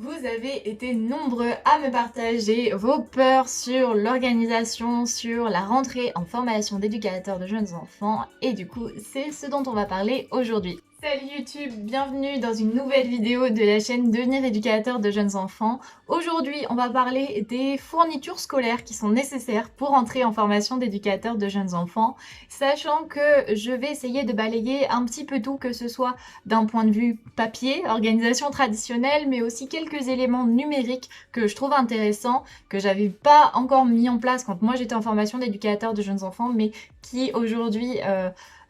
Vous avez été nombreux à me partager vos peurs sur l'organisation, sur la rentrée en formation d'éducateurs de jeunes enfants et du coup c'est ce dont on va parler aujourd'hui. Salut YouTube, bienvenue dans une nouvelle vidéo de la chaîne Devenir éducateur de jeunes enfants. Aujourd'hui on va parler des fournitures scolaires qui sont nécessaires pour entrer en formation d'éducateur de jeunes enfants, sachant que je vais essayer de balayer un petit peu tout, que ce soit d'un point de vue papier, organisation traditionnelle, mais aussi quelques éléments numériques que je trouve intéressants, que j'avais pas encore mis en place quand moi j'étais en formation d'éducateur de jeunes enfants, mais qui aujourd'hui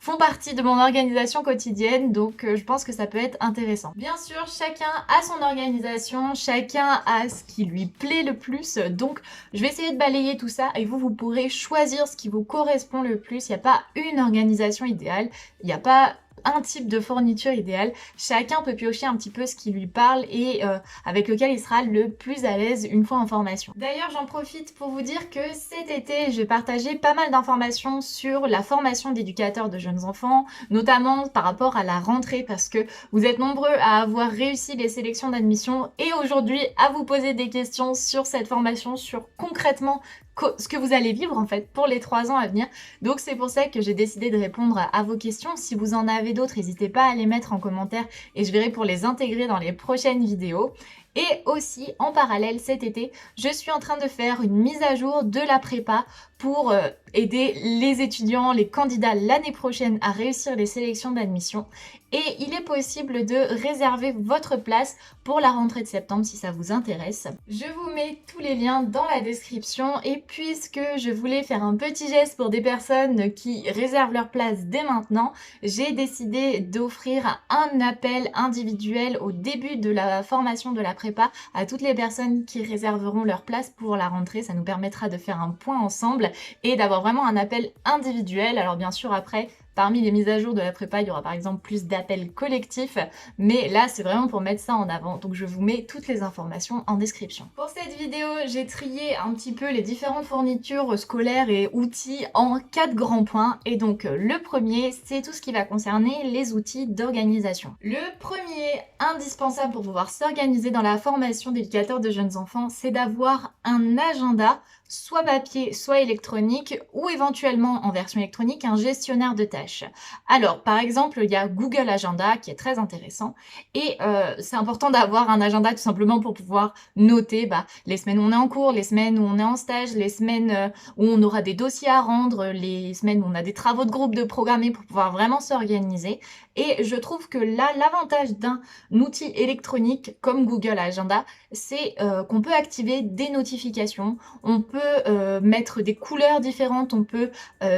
font partie de mon organisation quotidienne, donc je pense que ça peut être intéressant. Bien sûr, chacun a son organisation, chacun a ce qui lui plaît le plus, donc je vais essayer de balayer tout ça et vous pourrez choisir ce qui vous correspond le plus. Il n'y a pas une organisation idéale, il n'y a pas un type de fourniture idéale. Chacun peut piocher un petit peu ce qui lui parle et avec lequel il sera le plus à l'aise une fois en formation. D'ailleurs, j'en profite pour vous dire que cet été, je vais partager pas mal d'informations sur la formation d'éducateurs de jeunes enfants, notamment par rapport à la rentrée, parce que vous êtes nombreux à avoir réussi les sélections d'admission et aujourd'hui à vous poser des questions sur cette formation, sur concrètement ce que vous allez vivre en fait pour les 3 ans à venir. Donc c'est pour ça que j'ai décidé de répondre à vos questions. Si vous en avez d'autres, n'hésitez pas à les mettre en commentaire et je verrai pour les intégrer dans les prochaines vidéos. Et aussi, en parallèle, cet été, je suis en train de faire une mise à jour de la prépa pour aider les étudiants, les candidats l'année prochaine à réussir les sélections d'admission. Et il est possible de réserver votre place pour la rentrée de septembre si ça vous intéresse. Je vous mets tous les liens dans la description et puisque je voulais faire un petit geste pour des personnes qui réservent leur place dès maintenant, j'ai décidé d'offrir un appel individuel au début de la formation de la prépa à toutes les personnes qui réserveront leur place pour la rentrée. Ça nous permettra de faire un point ensemble et d'avoir vraiment un appel individuel. Alors bien sûr après, parmi les mises à jour de la prépa, il y aura par exemple plus d'appels collectifs, mais là c'est vraiment pour mettre ça en avant, donc je vous mets toutes les informations en description. Pour cette vidéo, j'ai trié un petit peu les différentes fournitures scolaires et outils en 4 grands points, et donc le premier, c'est tout ce qui va concerner les outils d'organisation. Le premier indispensable pour pouvoir s'organiser dans la formation d'éducateur de jeunes enfants, c'est d'avoir un agenda, soit papier, soit électronique, ou éventuellement en version électronique, un gestionnaire de tâches. Alors, par exemple, il y a Google Agenda qui est très intéressant et c'est important d'avoir un agenda tout simplement pour pouvoir noter les semaines où on est en cours, les semaines où on est en stage, les semaines où on aura des dossiers à rendre, les semaines où on a des travaux de groupe de programmer pour pouvoir vraiment s'organiser. Et je trouve que là, l'avantage d'un outil électronique comme Google Agenda, c'est qu'on peut activer des notifications, on peut mettre des couleurs différentes, on peut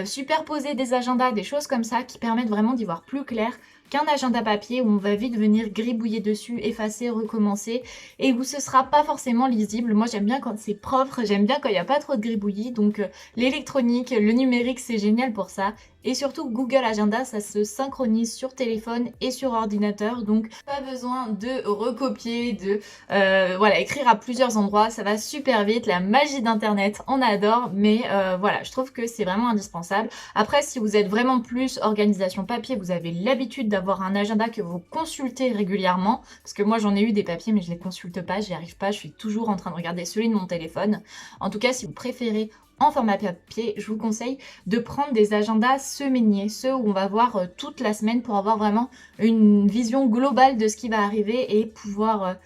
superposer des agendas, des choses comme ça qui permettent vraiment d'y voir plus clair qu'un agenda papier où on va vite venir gribouiller dessus, effacer, recommencer et où ce sera pas forcément lisible. Moi j'aime bien quand c'est propre, j'aime bien quand il n'y a pas trop de gribouillis, donc l'électronique, le numérique c'est génial pour ça. Et surtout Google Agenda, ça se synchronise sur téléphone et sur ordinateur, donc pas besoin de recopier, de écrire à plusieurs endroits, ça va super vite, la magie d'internet, on adore, mais voilà, je trouve que c'est vraiment indispensable. Après, si vous êtes vraiment plus organisation papier, vous avez l'habitude d'avoir un agenda que vous consultez régulièrement, parce que moi j'en ai eu des papiers mais je les consulte pas, j'y arrive pas, je suis toujours en train de regarder celui de mon téléphone. En tout cas, si vous préférez en format papier, je vous conseille de prendre des agendas semainiers, ceux où on va voir toute la semaine pour avoir vraiment une vision globale de ce qui va arriver et pouvoir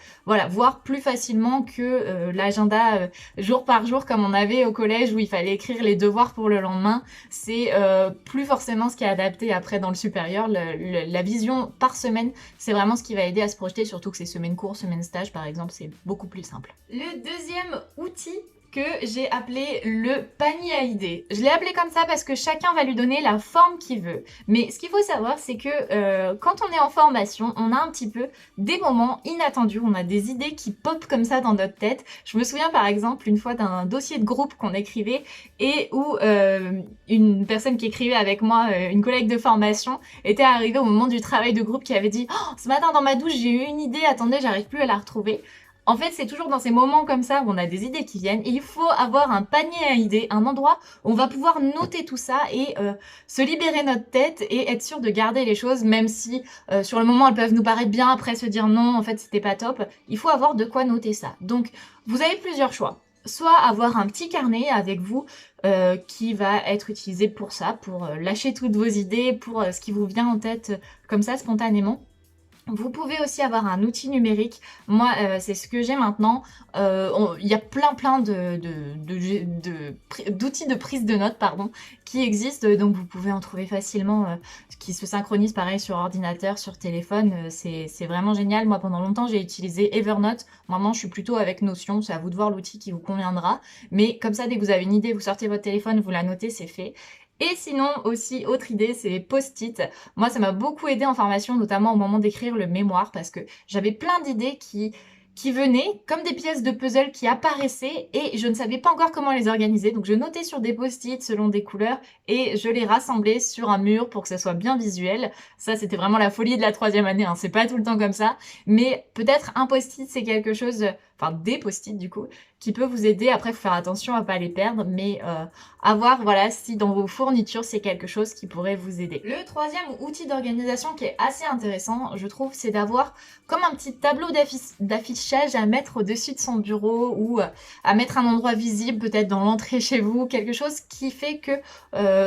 voir plus facilement que l'agenda jour par jour comme on avait au collège où il fallait écrire les devoirs pour le lendemain. C'est plus forcément ce qui est adapté après dans le supérieur. La vision par semaine, c'est vraiment ce qui va aider à se projeter, surtout que c'est semaine cours, semaine stage par exemple, c'est beaucoup plus simple. Le deuxième outil que j'ai appelé le panier à idées. Je l'ai appelé comme ça parce que chacun va lui donner la forme qu'il veut. Mais ce qu'il faut savoir, c'est que quand on est en formation, on a un petit peu des moments inattendus, on a des idées qui popent comme ça dans notre tête. Je me souviens par exemple une fois d'un dossier de groupe qu'on écrivait et où une personne qui écrivait avec moi, une collègue de formation, était arrivée au moment du travail de groupe qui avait dit « Oh, ce matin dans ma douche, j'ai eu une idée, attendez, j'arrive plus à la retrouver ». En fait, c'est toujours dans ces moments comme ça où on a des idées qui viennent et il faut avoir un panier à idées, un endroit où on va pouvoir noter tout ça et se libérer notre tête et être sûr de garder les choses, même si sur le moment elles peuvent nous paraître bien, après se dire non, en fait c'était pas top. Il faut avoir de quoi noter ça. Donc, vous avez plusieurs choix. Soit avoir un petit carnet avec vous qui va être utilisé pour ça, pour lâcher toutes vos idées, pour ce qui vous vient en tête comme ça spontanément. Vous pouvez aussi avoir un outil numérique. Moi, c'est ce que j'ai maintenant. Il y a plein d'outils de prise de notes, pardon, qui existent. Donc, vous pouvez en trouver facilement, qui se synchronisent pareil sur ordinateur, sur téléphone. C'est vraiment génial. Moi, pendant longtemps, j'ai utilisé Evernote. Maintenant, je suis plutôt avec Notion. C'est à vous de voir l'outil qui vous conviendra. Mais comme ça, dès que vous avez une idée, vous sortez votre téléphone, vous la notez, c'est fait. Et sinon, aussi, autre idée, c'est les post-it. Moi, ça m'a beaucoup aidé en formation, notamment au moment d'écrire le mémoire, parce que j'avais plein d'idées qui venaient comme des pièces de puzzle qui apparaissaient et je ne savais pas encore comment les organiser. Donc, je notais sur des post-it selon des couleurs et je les rassemblais sur un mur pour que ça soit bien visuel. Ça, c'était vraiment la folie de la 3e année, hein. C'est pas tout le temps comme ça. Mais peut-être un post-it, c'est quelque chose, enfin des post-it du coup, qui peut vous aider. Après, il faut faire attention à pas les perdre, mais à voir, voilà, si dans vos fournitures, c'est quelque chose qui pourrait vous aider. Le 3e outil d'organisation qui est assez intéressant, je trouve, c'est d'avoir comme un petit tableau d'affichage à mettre au-dessus de son bureau ou à mettre un endroit visible, peut-être dans l'entrée chez vous, quelque chose qui fait que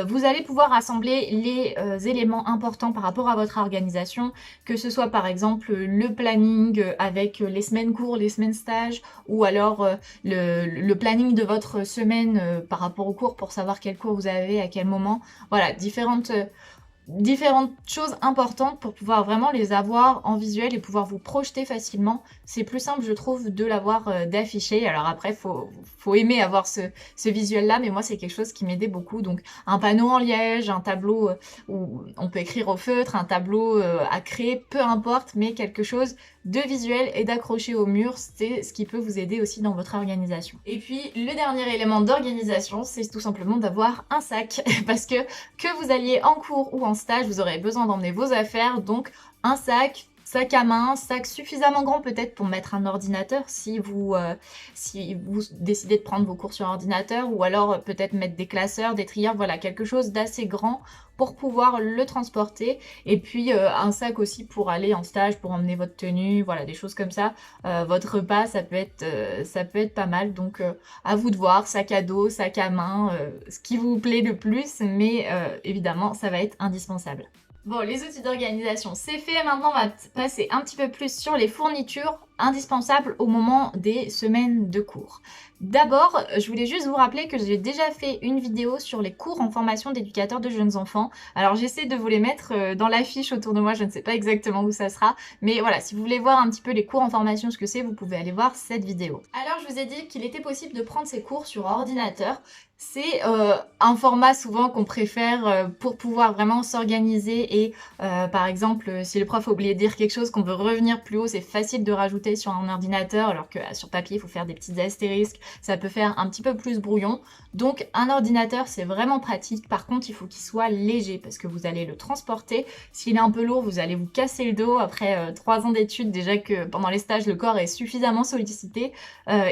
vous allez pouvoir rassembler les éléments importants par rapport à votre organisation, que ce soit par exemple le planning avec les semaines cours, les semaines stages, ou alors le planning de votre semaine par rapport aux cours pour savoir quel cours vous avez, à quel moment. Voilà, différentes choses importantes pour pouvoir vraiment les avoir en visuel et pouvoir vous projeter facilement. C'est plus simple, je trouve, de l'avoir d'affiché. Alors après, faut aimer avoir ce visuel-là, mais moi, c'est quelque chose qui m'aidait beaucoup. Donc, un panneau en liège, un tableau où on peut écrire au feutre, un tableau à créer, peu importe, mais quelque chose de visuel et d'accrocher au mur, c'est ce qui peut vous aider aussi dans votre organisation. Et puis, le dernier élément d'organisation, c'est tout simplement d'avoir un sac, parce que vous alliez en cours ou en stage, vous aurez besoin d'emmener vos affaires, donc un sac à main, sac suffisamment grand peut-être pour mettre un ordinateur si vous décidez de prendre vos cours sur ordinateur, ou alors peut-être mettre des classeurs, des trieurs, voilà, quelque chose d'assez grand pour pouvoir le transporter. Et puis un sac aussi pour aller en stage, pour emmener votre tenue, voilà, des choses comme ça. Votre repas, ça peut être pas mal. Donc à vous de voir, sac à dos, sac à main, ce qui vous plaît le plus, mais évidemment, ça va être indispensable. Bon, les outils d'organisation, c'est fait. Maintenant, on va passer un petit peu plus sur les fournitures indispensables au moment des semaines de cours. D'abord, je voulais juste vous rappeler que j'ai déjà fait une vidéo sur les cours en formation d'éducateurs de jeunes enfants. Alors, j'essaie de vous les mettre dans l'affiche autour de moi, je ne sais pas exactement où ça sera. Mais voilà, si vous voulez voir un petit peu les cours en formation, ce que c'est, vous pouvez aller voir cette vidéo. Alors, je vous ai dit qu'il était possible de prendre ces cours sur ordinateur. C'est un format souvent qu'on préfère pour pouvoir vraiment s'organiser et par exemple si le prof a oublié de dire quelque chose qu'on veut revenir plus haut, c'est facile de rajouter sur un ordinateur, alors que sur papier il faut faire des petits astérisques, ça peut faire un petit peu plus brouillon. Donc un ordinateur c'est vraiment pratique, par contre il faut qu'il soit léger parce que vous allez le transporter. S'il est un peu lourd, vous allez vous casser le dos après 3 ans d'études, déjà que pendant les stages le corps est suffisamment sollicité.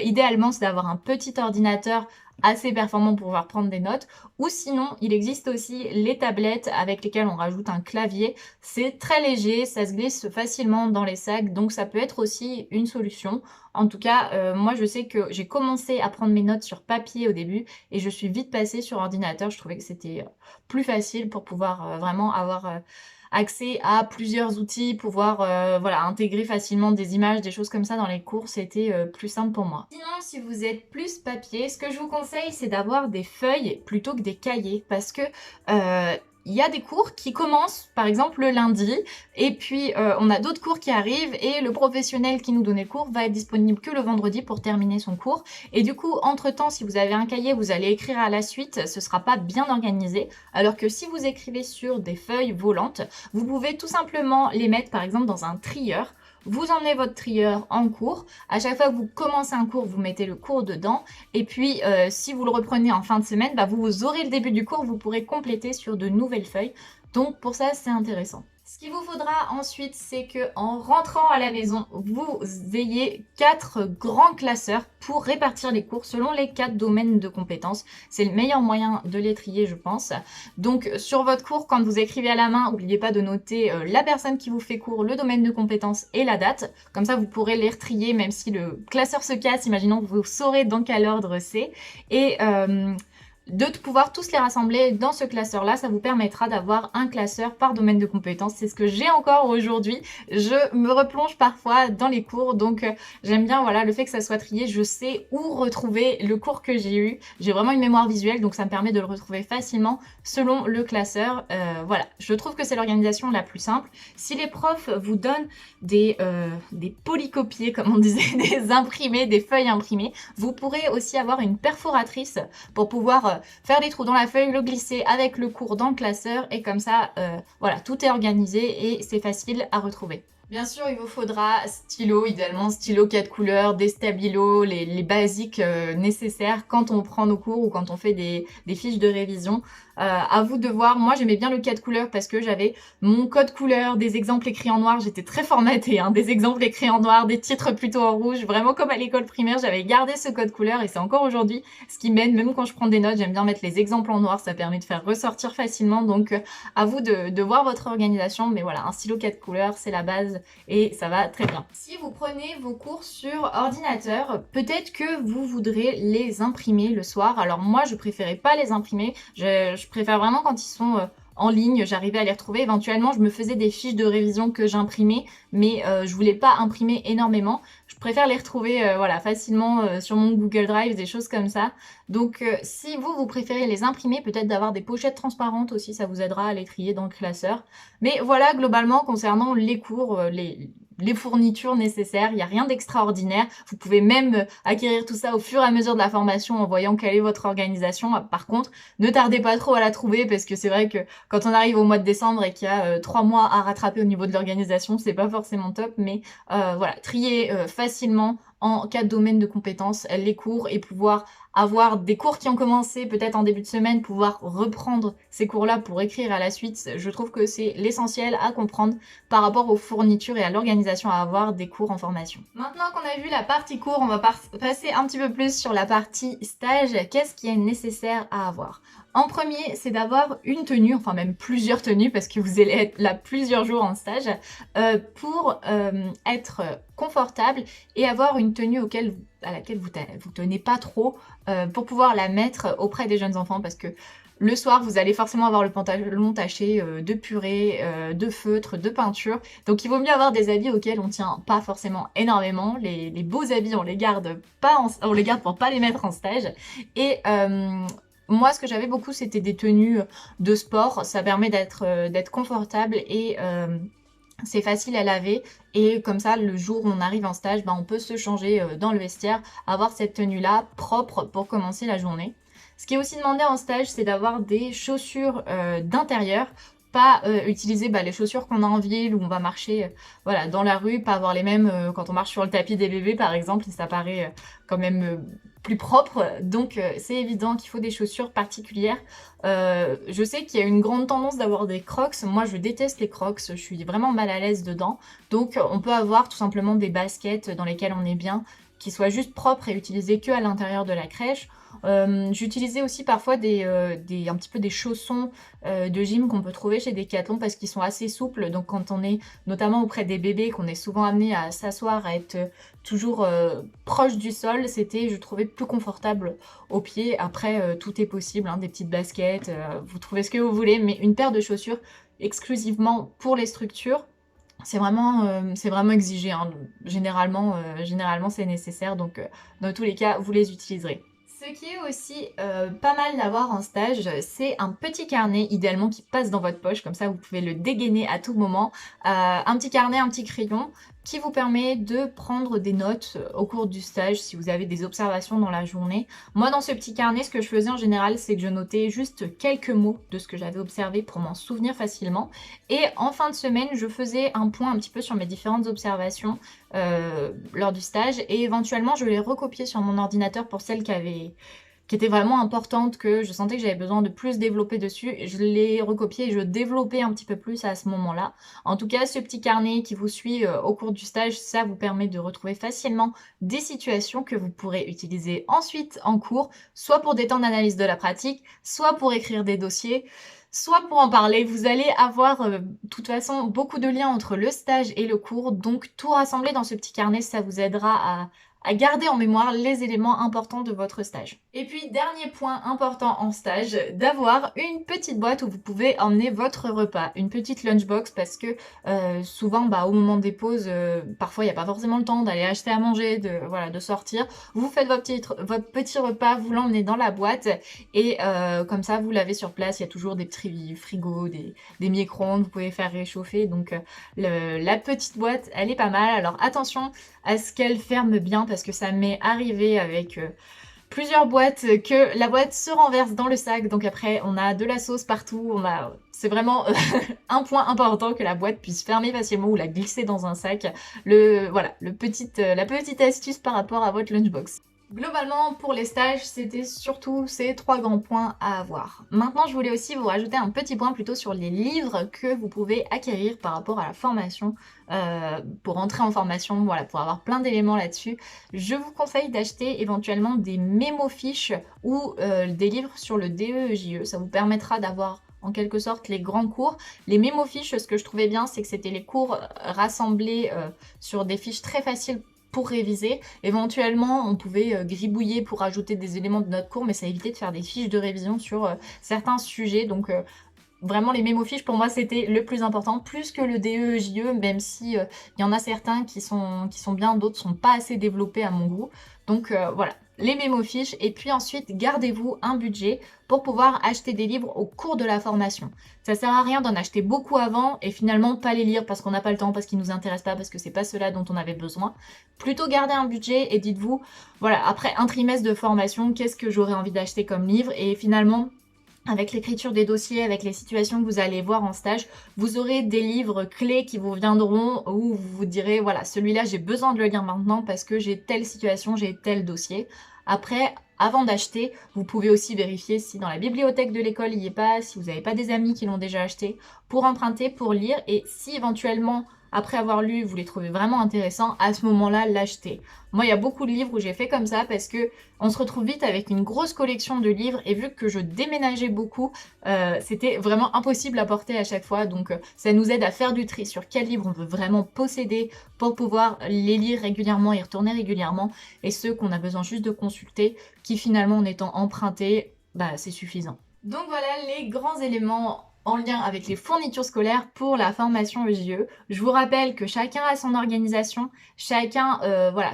Idéalement c'est d'avoir un petit ordinateur assez performant pour pouvoir prendre des notes, ou sinon il existe aussi les tablettes avec lesquelles on rajoute un clavier. C'est très léger, ça se glisse facilement dans les sacs, donc ça peut être aussi une solution. En tout cas, moi je sais que j'ai commencé à prendre mes notes sur papier au début et je suis vite passée sur ordinateur. Je trouvais que c'était plus facile pour pouvoir vraiment avoir accès à plusieurs outils, pouvoir voilà, intégrer facilement des images, des choses comme ça dans les cours, c'était plus simple pour moi. Sinon, si vous êtes plus papier, ce que je vous conseille, c'est d'avoir des feuilles plutôt que des cahiers, parce que il y a des cours qui commencent par exemple le lundi et puis on a d'autres cours qui arrivent et le professionnel qui nous donnait le cours va être disponible que le vendredi pour terminer son cours, et du coup entre temps si vous avez un cahier vous allez écrire à la suite, ce sera pas bien organisé, alors que si vous écrivez sur des feuilles volantes, vous pouvez tout simplement les mettre par exemple dans un trieur. Vous emmenez votre trieur en cours, à chaque fois que vous commencez un cours, vous mettez le cours dedans, et puis si vous le reprenez en fin de semaine, vous aurez le début du cours, vous pourrez compléter sur de nouvelles feuilles, donc pour ça c'est intéressant. Ce qu'il vous faudra ensuite, c'est que en rentrant à la maison, vous ayez 4 grands classeurs pour répartir les cours selon les 4 domaines de compétences. C'est le meilleur moyen de les trier, je pense. Donc sur votre cours, quand vous écrivez à la main, n'oubliez pas de noter la personne qui vous fait cours, le domaine de compétences et la date. Comme ça, vous pourrez les retrier même si le classeur se casse. Imaginons que vous saurez dans quel ordre c'est. Et de pouvoir tous les rassembler dans ce classeur-là, ça vous permettra d'avoir un classeur par domaine de compétences. C'est ce que j'ai encore aujourd'hui. Je me replonge parfois dans les cours, donc j'aime bien voilà le fait que ça soit trié. Je sais où retrouver le cours que j'ai eu. J'ai vraiment une mémoire visuelle, donc ça me permet de le retrouver facilement selon le classeur. Voilà, je trouve que c'est l'organisation la plus simple. Si les profs vous donnent des polycopiés, comme on disait, des imprimés, des feuilles imprimées, vous pourrez aussi avoir une perforatrice pour pouvoir faire des trous dans la feuille, le glisser avec le cours dans le classeur et comme ça, voilà, tout est organisé et c'est facile à retrouver. Bien sûr, il vous faudra stylo, idéalement stylo 4 couleurs, des stabilos, les basiques nécessaires quand on prend nos cours ou quand on fait des fiches de révision. À vous de voir. Moi, j'aimais bien le 4 couleurs parce que j'avais mon code couleur, des exemples écrits en noir. J'étais très formatée, hein, des exemples écrits en noir, des titres plutôt en rouge. Vraiment comme à l'école primaire, j'avais gardé ce code couleur et c'est encore aujourd'hui ce qui m'aide. Même quand je prends des notes, j'aime bien mettre les exemples en noir. Ça permet de faire ressortir facilement. Donc, à vous de voir votre organisation. Mais voilà, un stylo 4 couleurs, c'est la base et ça va très bien. Si vous prenez vos cours sur ordinateur, peut-être que vous voudrez les imprimer le soir. Alors moi, je préférais pas les imprimer. Je préfère vraiment quand ils sont en ligne, j'arrivais à les retrouver. Éventuellement, je me faisais des fiches de révision que j'imprimais, mais je voulais pas imprimer énormément. Je préfère les retrouver voilà, facilement sur mon Google Drive, des choses comme ça. Donc si vous préférez les imprimer, peut-être d'avoir des pochettes transparentes aussi, ça vous aidera à les trier dans le classeur. Mais voilà, globalement, concernant les cours, les fournitures nécessaires, il n'y a rien d'extraordinaire. Vous pouvez même acquérir tout ça au fur et à mesure de la formation en voyant quelle est votre organisation. Par contre, ne tardez pas trop à la trouver parce que c'est vrai que quand on arrive au mois de décembre et qu'il y a 3 mois à rattraper au niveau de l'organisation, c'est pas forcément top, mais voilà, trier facilement en 4 domaines de compétences les cours et pouvoir avoir des cours qui ont commencé peut-être en début de semaine, pouvoir reprendre ces cours-là pour écrire à la suite. Je trouve que c'est l'essentiel à comprendre par rapport aux fournitures et à l'organisation à avoir des cours en formation. Maintenant qu'on a vu la partie cours, on va passer un petit peu plus sur la partie stage. Qu'est-ce qui est nécessaire à avoir ? En premier, c'est d'avoir une tenue, enfin même plusieurs tenues parce que vous allez être là plusieurs jours en stage pour être confortable et avoir une tenue à laquelle vous tenez pas trop pour pouvoir la mettre auprès des jeunes enfants parce que le soir, vous allez forcément avoir le pantalon taché de purée, de feutre, de peinture. Donc il vaut mieux avoir des habits auxquels on tient pas forcément énormément. Les beaux habits, on les garde pour pas les mettre en stage. Et moi, ce que j'avais beaucoup, c'était des tenues de sport. Ça permet d'être confortable et c'est facile à laver. Et comme ça, le jour où on arrive en stage, on peut se changer dans le vestiaire, avoir cette tenue-là propre pour commencer la journée. Ce qui est aussi demandé en stage, c'est d'avoir des chaussures d'intérieur. Pas utiliser les chaussures qu'on a en ville où on va marcher voilà, dans la rue, pas avoir les mêmes quand on marche sur le tapis des bébés par exemple, et ça paraît quand même plus propre. Donc c'est évident qu'il faut des chaussures particulières. Je sais qu'il y a une grande tendance d'avoir des crocs. Moi je déteste les crocs, je suis vraiment mal à l'aise dedans. Donc on peut avoir tout simplement des baskets dans lesquelles on est bien, qui soient juste propres et utilisées que à l'intérieur de la crèche. J'utilisais aussi parfois un petit peu des chaussons de gym qu'on peut trouver chez Decathlon parce qu'ils sont assez souples. Donc quand on est notamment auprès des bébés, qu'on est souvent amené à s'asseoir, à être toujours proche du sol, je trouvais plus confortable aux pieds. Après, tout est possible, hein, des petites baskets, vous trouvez ce que vous voulez, mais une paire de chaussures exclusivement pour les structures, c'est vraiment exigé, hein. Généralement c'est nécessaire, donc dans tous les cas, vous les utiliserez. Ce qui est aussi pas mal d'avoir en stage, c'est un petit carnet, idéalement qui passe dans votre poche, comme ça vous pouvez le dégainer à tout moment. Un petit carnet, un petit crayon, qui vous permet de prendre des notes au cours du stage si vous avez des observations dans la journée. Moi, dans ce petit carnet, ce que je faisais en général, c'est que je notais juste quelques mots de ce que j'avais observé pour m'en souvenir facilement. Et en fin de semaine, je faisais un point un petit peu sur mes différentes observations lors du stage et éventuellement, je les recopiais sur mon ordinateur pour celles qui avaient qui était vraiment importante, que je sentais que j'avais besoin de plus développer dessus. Je l'ai recopié et je développais un petit peu plus à ce moment-là. En tout cas, ce petit carnet qui vous suit au cours du stage, ça vous permet de retrouver facilement des situations que vous pourrez utiliser ensuite en cours, soit pour des temps d'analyse de la pratique, soit pour écrire des dossiers, soit pour en parler. Vous allez avoir de toute façon beaucoup de liens entre le stage et le cours, donc tout rassembler dans ce petit carnet, ça vous aidera à garder en mémoire les éléments importants de votre stage. Et puis, dernier point important en stage, d'avoir une petite boîte où vous pouvez emmener votre repas, une petite lunchbox, parce que souvent, au moment des pauses, parfois il n'y a pas forcément le temps d'aller acheter à manger, de sortir. Vous faites votre petit repas, vous l'emmenez dans la boîte, et comme ça, vous l'avez sur place. Il y a toujours des petits frigos, des micro-ondes, vous pouvez faire réchauffer. Donc la petite boîte, elle est pas mal. Alors attention à ce qu'elle ferme bien, parce que ça m'est arrivé avec plusieurs boîtes que la boîte se renverse dans le sac, donc après on a de la sauce partout, c'est vraiment un point important, que la boîte puisse fermer facilement ou la glisser dans un sac. La petite astuce par rapport à votre lunchbox. Globalement, pour les stages, c'était surtout ces 3 grands points à avoir. Maintenant, je voulais aussi vous rajouter un petit point plutôt sur les livres que vous pouvez acquérir par rapport à la formation, pour entrer en formation, pour avoir plein d'éléments là-dessus. Je vous conseille d'acheter éventuellement des mémofiches ou des livres sur le DE-JE. Ça vous permettra d'avoir en quelque sorte les grands cours. Les mémofiches, ce que je trouvais bien, c'est que c'était les cours rassemblés sur des fiches très faciles pour réviser. Éventuellement, on pouvait gribouiller pour ajouter des éléments de notre cours, mais ça évitait de faire des fiches de révision sur certains sujets. Donc vraiment, les mémofiches, pour moi, c'était le plus important, plus que le DE, JE, même si il y en a certains qui sont bien, d'autres sont pas assez développés à mon goût. Donc voilà, les mémofiches. Et puis ensuite, gardez-vous un budget pour pouvoir acheter des livres au cours de la formation. Ça sert à rien d'en acheter beaucoup avant et finalement pas les lire parce qu'on n'a pas le temps, parce qu'ils nous intéressent pas, parce que c'est pas cela dont on avait besoin. Plutôt garder un budget et dites-vous, voilà, après un trimestre de formation, qu'est-ce que j'aurais envie d'acheter comme livre? Et finalement, avec l'écriture des dossiers, avec les situations que vous allez voir en stage, vous aurez des livres clés qui vous viendront où vous vous direz, voilà, celui-là j'ai besoin de le lire maintenant parce que j'ai telle situation, j'ai tel dossier. Après, avant d'acheter, vous pouvez aussi vérifier si dans la bibliothèque de l'école il n'y est pas, si vous n'avez pas des amis qui l'ont déjà acheté, pour emprunter, pour lire, et si éventuellement, après avoir lu, vous les trouvez vraiment intéressants, à ce moment-là, l'acheter. Moi, il y a beaucoup de livres où j'ai fait comme ça parce que on se retrouve vite avec une grosse collection de livres, et vu que je déménageais beaucoup, c'était vraiment impossible à porter à chaque fois. Donc ça nous aide à faire du tri sur quels livres on veut vraiment posséder pour pouvoir les lire régulièrement et retourner régulièrement, et ceux qu'on a besoin juste de consulter, qui finalement en étant empruntés, c'est suffisant. Donc voilà les grands éléments en lien avec les fournitures scolaires pour la formation EJE. Je vous rappelle que chacun a son organisation, chacun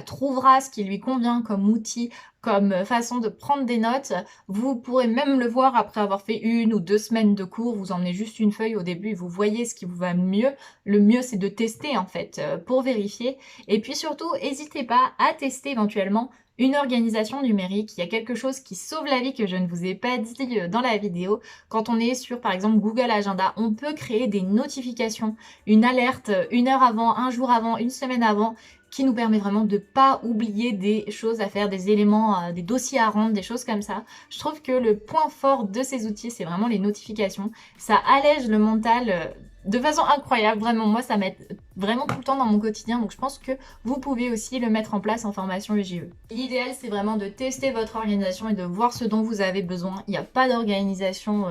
trouvera ce qui lui convient comme outil, comme façon de prendre des notes. Vous pourrez même le voir après avoir fait 1 ou 2 semaines de cours. Vous emmenez juste une feuille au début et vous voyez ce qui vous va mieux. Le mieux, c'est de tester en fait pour vérifier. Et puis surtout, n'hésitez pas à tester éventuellement une organisation numérique. Il y a quelque chose qui sauve la vie que je ne vous ai pas dit dans la vidéo. Quand on est sur par exemple Google Agenda, on peut créer des notifications, une alerte 1 heure avant, 1 jour avant, 1 semaine avant, qui nous permet vraiment de pas oublier des choses à faire, des éléments, des dossiers à rendre, des choses comme ça. Je trouve que le point fort de ces outils, c'est vraiment les notifications. Ça allège le mental de façon incroyable. Vraiment, moi, ça m'aide vraiment tout le temps dans mon quotidien. Donc, je pense que vous pouvez aussi le mettre en place en formation EJE. L'idéal, c'est vraiment de tester votre organisation et de voir ce dont vous avez besoin. Il n'y a pas d'organisation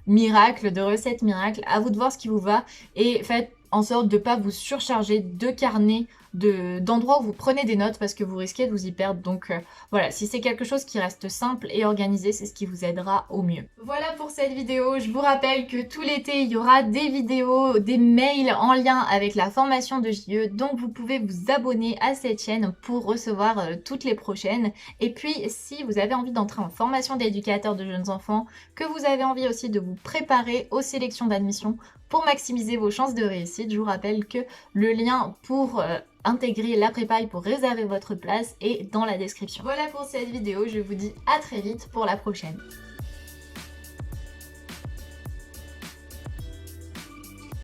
miracle, de recette miracle. À vous de voir ce qui vous va et faites en sorte de ne pas vous surcharger de carnets, d'endroits où vous prenez des notes parce que vous risquez de vous y perdre. Donc voilà, si c'est quelque chose qui reste simple et organisé, c'est ce qui vous aidera au mieux. Voilà pour cette vidéo. Je vous rappelle que tout l'été, il y aura des vidéos, des mails en lien avec la formation de JE. Donc vous pouvez vous abonner à cette chaîne pour recevoir toutes les prochaines. Et puis, si vous avez envie d'entrer en formation d'éducateur de jeunes enfants, que vous avez envie aussi de vous préparer aux sélections d'admission pour maximiser vos chances de réussite, je vous rappelle que le lien pour intégrer la prépa et pour réserver votre place est dans la description. Voilà pour cette vidéo, je vous dis à très vite pour la prochaine.